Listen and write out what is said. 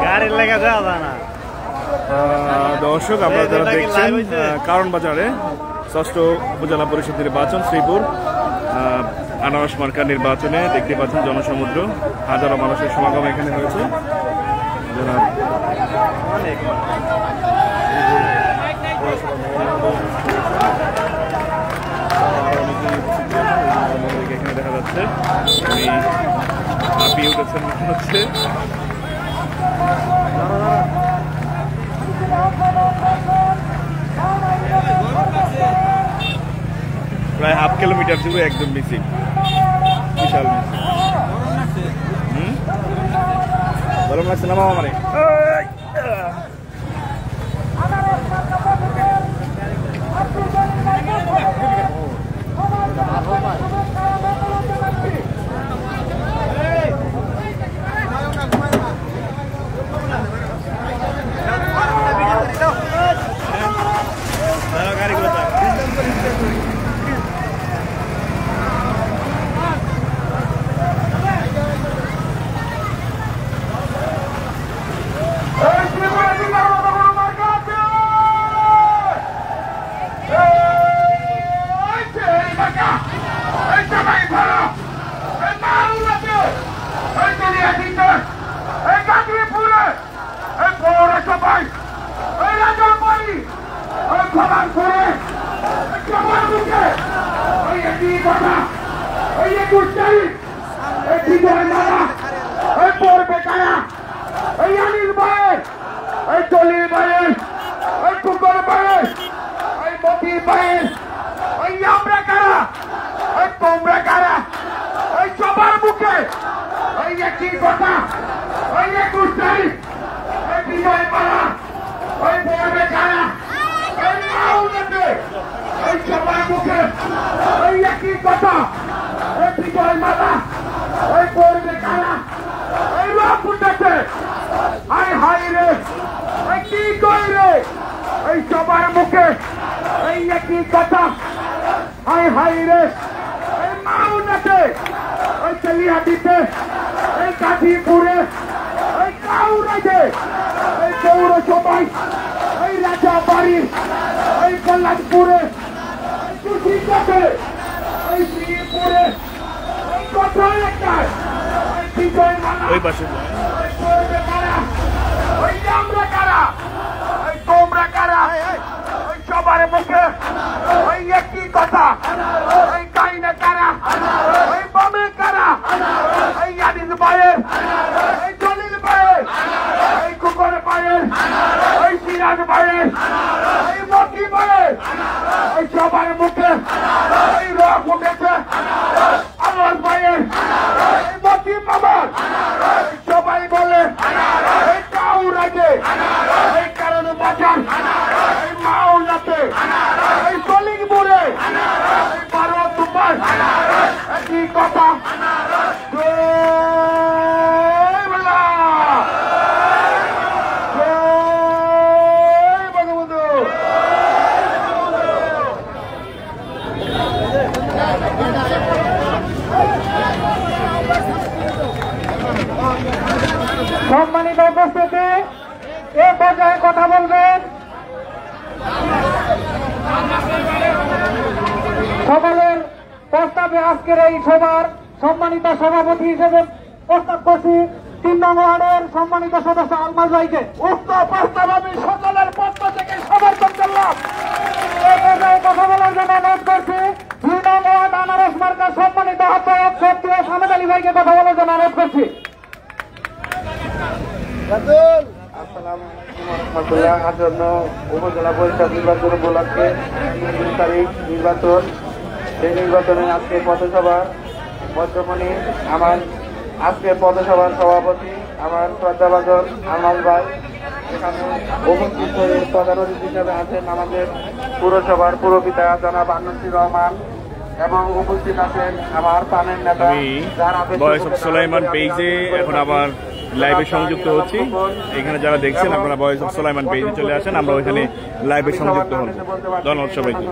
गाड़ी লেগে যাওয়া না। দর্শক আপনারা যারা দেখছেন কারণ বাজারে ষষ্ঠ উপজেলা পরিষদ নির্বাচন শ্রীপুর আনারস মার্কার নির্বাচনে দেখতে পাচ্ছেন জনসমুদ্র, হাজারো মানুষের সমাগম এখানে হয়েছে। এখানে দেখা যাচ্ছে হাঁপিয়ে উঠেছেন মনে হচ্ছে। প্রায় হাফ কিলোমিটার ছিল একদম মিছিল, বিশাল মিছিল। গরম লাগছে না মামা মানে? ওই পাশে সবার মুখে ওই একই কথা, ওই কাইনে কারা, ওই বামে কারা, ওই আদিল ভাইয়ের, ওই জলিল ভাইয়ের, ওই কুকুর ভাইয়ের, ওই সিরাজ ভাইয়ের, ওই মতি ভাইয়ের, ওই সবার মুখে ওই রক উঠেছে আনোয়ার ভাইয়ের, ওই মতি মামার, সবাই বলে এই কাউরাগে, এই কারণে বাজার, এই মাওলাতে, এই কলিংপুরে, এই ভারত সম্মানিত উপস্থিতি এ পর্যায়ে কথা বলবেন সকলের প্রস্তাবে আজকের এই সভার সম্মানিত সভাপতি হিসেবে প্রস্তাব করছি 3 নং ওয়ার্ডের সম্মানিত সদস্য আলমাজ ভাইকে। উক্ত প্রস্তাব আমি সকলের পক্ষ থেকে সমর্থন করলাম। এই পর্যায়ে কথা বলার জন্য অনুরোধ করছি 2 নং ওয়ার্ড আনারস মার্কার সম্মানিত আহ্বায়ক সক্রিয় সামেদ আলী ভাইকে কথা বলার জন্য অনুরোধ করছি। আসসালামু আলাইকুম ওয়া রাহমাতুল্লাহ। আসন্ন উপজেলা পরিষদ নির্বাচন উপলক্ষে 3 তারিখ নির্বাচন। সেই নির্বাচনে আজকে পথসভা বর্তমানে আমার আজকে পথসভার সভাপতি আমার শ্রদ্ধাভাজন আলমাজ ভাই এখানে উপস্থিত হয়ে প্রধান অতিথি হিসেবে আছেন আমাদের পুরসভার পুরপিতা জনাব আনোয়ার রহমান এবং উপস্থিত আছেন আমার প্রাণের নেতা ভয়েস অফ সুলাইমান পেজে এখন আবার লাইভে সংযুক্ত হচ্ছি। এখানে যারা দেখছেন আপনারা ভয়েস অফ সুলাইমান পেজে চলে আসেন, আমরা ওইখানে লাইভে সংযুক্ত হব। ধন্যবাদ সবাইকে।